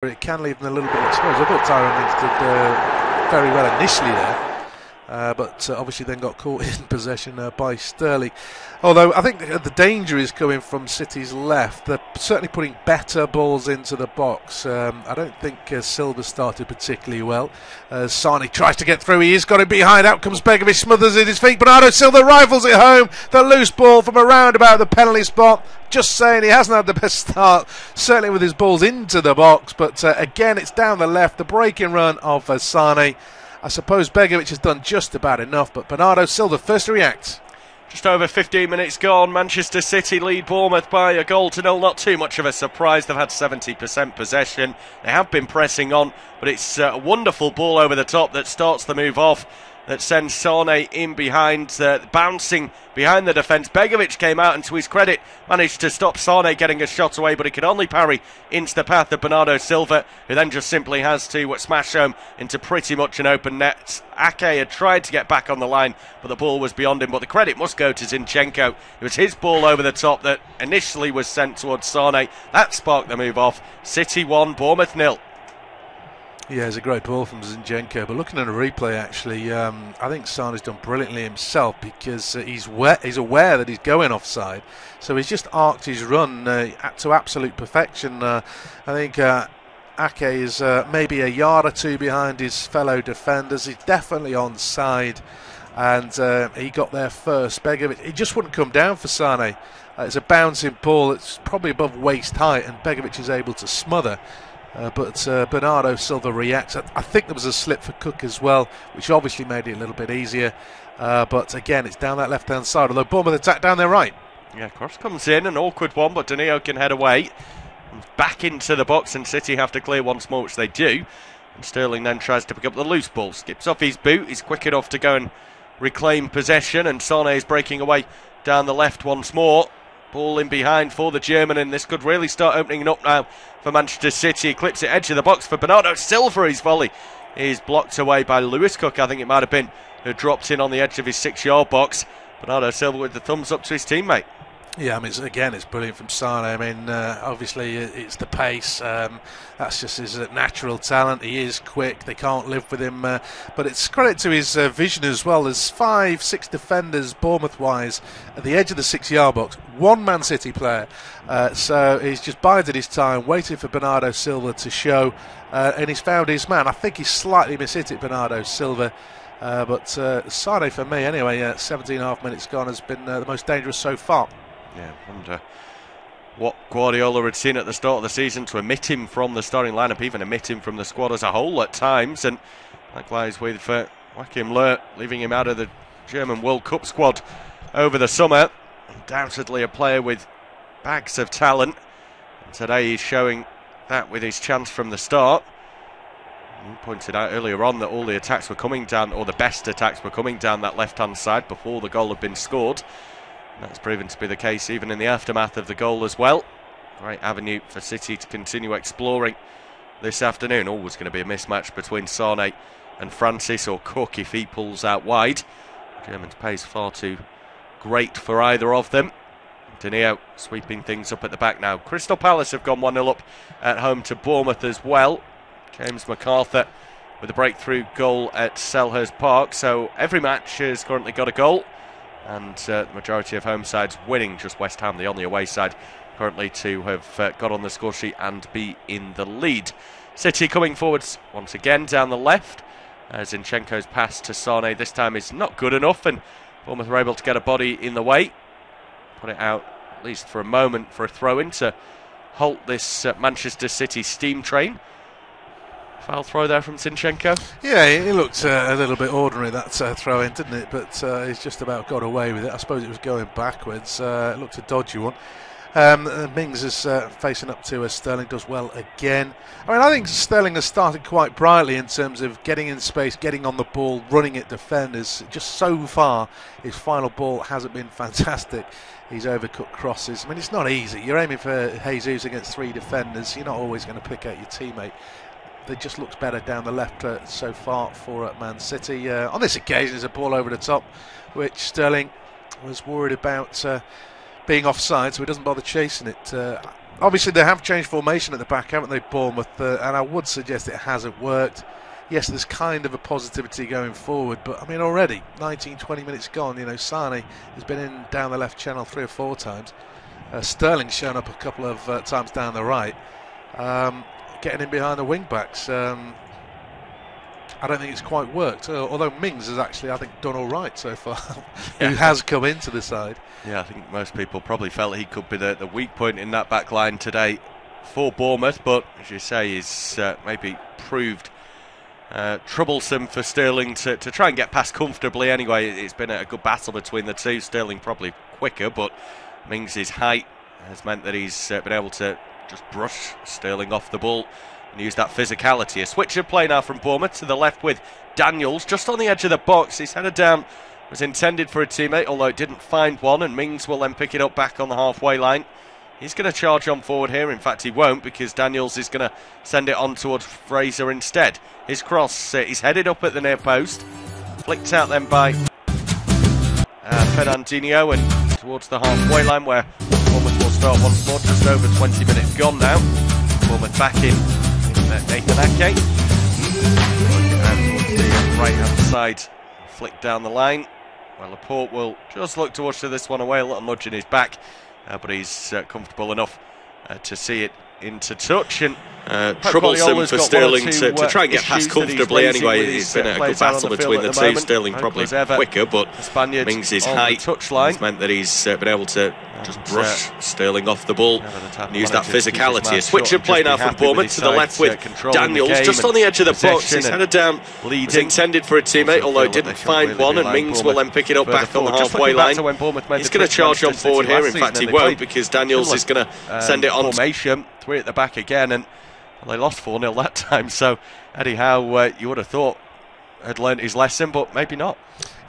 It can leave them a little bit exposed. I thought Tyrone Mings did very well initially there, but obviously then got caught in possession by Sterling. Although I think the danger is coming from City's left. They're certainly putting better balls into the box. I don't think Silva started particularly well. Sane tries to get through. He has got it behind. Out comes Begovic, smothers at his feet. Bernardo Silva rifles it home. The loose ball from around about the penalty spot. Just saying, he hasn't had the best start, certainly with his balls into the box. But again, it's down the left. The breaking run of Sane. I suppose Begovic has done just about enough, but Bernardo Silva first to react. Just over 15 minutes gone. Manchester City lead Bournemouth by a goal to nil. Not too much of a surprise. They've had 70% possession. They have been pressing on, but it's a wonderful ball over the top that starts the move off, that sends Sane in behind, bouncing behind the defence. Begovic came out and, to his credit, managed to stop Sane getting a shot away, but he could only parry into the path of Bernardo Silva, who then just simply has to smash home into pretty much an open net. Ake had tried to get back on the line, but the ball was beyond him. But the credit must go to Zinchenko. It was his ball over the top that initially was sent towards Sane. That sparked the move off. City 1, Bournemouth 0. Yeah, it's a great ball from Zinchenko, but looking at a replay, actually, I think Sane's done brilliantly himself, because he's aware that he's going offside, so he's just arced his run to absolute perfection. I think Ake is maybe a yard or two behind his fellow defenders. He's definitely onside, and he got there first. Begovic, he just wouldn't come down for Sane. It's a bouncing ball that's probably above waist height, and Begovic is able to smother. But Bernardo Silva reacts. I think there was a slip for Cook as well, which obviously made it a little bit easier. But again, it's down that left-hand side, although Bournemouth attack down their right. Yeah, cross comes in, an awkward one, but Danilo can head away. Back into the box, and City have to clear once more, which they do. And Sterling then tries to pick up the loose ball. Skips off his boot. He's quick enough to go and reclaim possession, and Sane is breaking away down the left once more. Ball in behind for the German, and this could really start opening up now for Manchester City. He clips it edge of the box for Bernardo Silva. His volley is blocked away by Lewis Cook, I think it might have been, who dropped in on the edge of his 6-yard box. Bernardo Silva with the thumbs up to his teammate. Yeah, I mean, again, it's brilliant from Sane. I mean, obviously, it's the pace. That's just his natural talent. He is quick. They can't live with him. But it's credit to his vision as well. There's 5-6 defenders, Bournemouth-wise, at the edge of the 6-yard box. One Man City player. So he's just bided his time, waiting for Bernardo Silva to show. And he's found his man. I think he's slightly mishit it, Bernardo Silva. But Sane, for me, anyway, 17.5 minutes gone, has been the most dangerous so far. Yeah, I wonder what Guardiola had seen at the start of the season to omit him from the starting lineup, even omit him from the squad as a whole at times. And likewise with Joachim Löw, leaving him out of the German World Cup squad over the summer. Undoubtedly a player with bags of talent. And today he's showing that with his chance from the start. He pointed out earlier on that all the attacks were coming down, or the best attacks were coming down that left-hand side before the goal had been scored. That's proven to be the case even in the aftermath of the goal as well. Great avenue for City to continue exploring this afternoon. Always going to be a mismatch between Sane and Francis, or Cook if he pulls out wide. German's pace far too great for either of them. Danilo sweeping things up at the back now. Crystal Palace have gone 1-0 up at home to Bournemouth as well. James MacArthur with a breakthrough goal at Selhurst Park. So every match has currently got a goal. And the majority of home sides winning. Just West Ham, the only away side, currently to have got on the score sheet and be in the lead. City coming forwards once again down the left. Zinchenko's pass to Sane this time is not good enough, and Bournemouth are able to get a body in the way. Put it out, at least for a moment, for a throw-in to halt this Manchester City steam train. Foul throw there from Zinchenko. Yeah, it looked a little bit ordinary, that throw-in, didn't it? But he's just about got away with it. I suppose it was going backwards. It looked a dodgy one. Mings is facing up to Sterling, does well again. I mean, I think Sterling has started quite brightly in terms of getting in space, getting on the ball, running at defenders. Just so far, his final ball hasn't been fantastic. He's overcut crosses. I mean, it's not easy. You're aiming for Jesus against 3 defenders. You're not always going to pick out your teammate. It just looks better down the left so far for Man City. On this occasion, there's a ball over the top, which Sterling was worried about being offside, so he doesn't bother chasing it. Obviously, they have changed formation at the back, haven't they, Bournemouth? And I would suggest it hasn't worked. Yes, there's kind of a positivity going forward, but I mean, already 19, 20 minutes gone. You know, Sane has been in down the left channel 3 or 4 times. Sterling's shown up a couple of times down the right, getting in behind the wing backs. I don't think it's quite worked. Although Mings has actually, I think, done all right so far. Who has come into the side. Yeah, I think most people probably felt he could be the weak point in that back line today for Bournemouth, but as you say, he's maybe proved troublesome for Sterling to try and get past comfortably. Anyway, it's been a good battle between the two. Sterling probably quicker, but Mings' height has meant that he's been able to just brush Sterling off the ball and use that physicality. A switch of play now from Bournemouth to the left with Daniels just on the edge of the box. His header down was intended for a teammate, although it didn't find one, and Mings will then pick it up back on the halfway line. He's going to charge on forward here. In fact, he won't, because Daniels is going to send it on towards Fraser instead. His cross is headed up at the near post, flicked out then by Fernandinho, and towards the halfway line where Bournemouth will start once more. Just over 20 minutes gone now. Bournemouth back in Nathan Ake. And towards the right-hand side, flick down the line. Well, Laporte will just look to watch this one away, a little nudge in his back, but he's comfortable enough to see it into touch. And troublesome for Sterling to try and get past comfortably. Anyway, it's been a good battle between the two. Sterling probably quicker, but Mings' height has meant that he's been able to just brush Sterling off the ball and use that physicality. A switch of play now from Bournemouth to the left with Daniels just on the edge of the box. His header down was intended for a teammate, although it didn't find one, and Mings will then pick it up back on the halfway line. He's going to charge on forward here. In fact, he won't, because Daniels is going to send it on. Formation, 3 at the back again, and they lost 4-0 that time. So Eddie Howe, you would have thought, had learnt his lesson, but maybe not.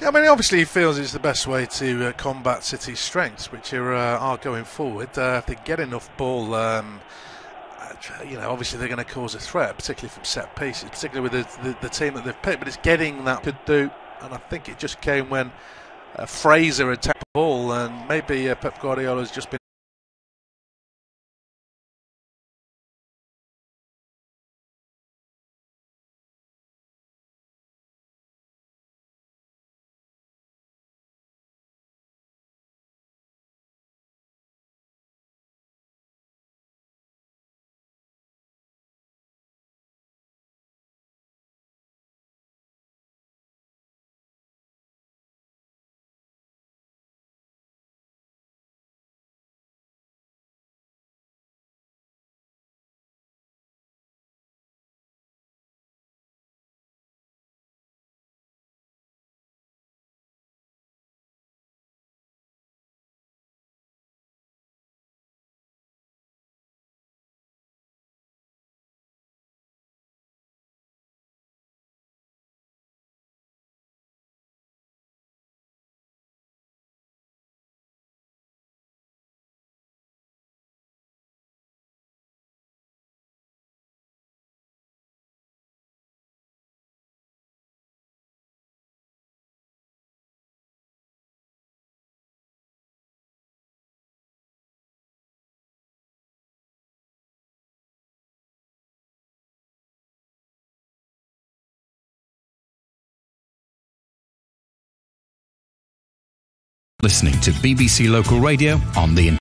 Yeah, I mean, obviously he feels it's the best way to combat City's strengths, which are going forward. If they get enough ball, obviously they're going to cause a threat, particularly from set pieces, particularly with the team that they've picked. But it's getting that could do, and I think it just came when Fraser attacked the ball, and maybe Pep Guardiola's just been listening to BBC Local Radio on the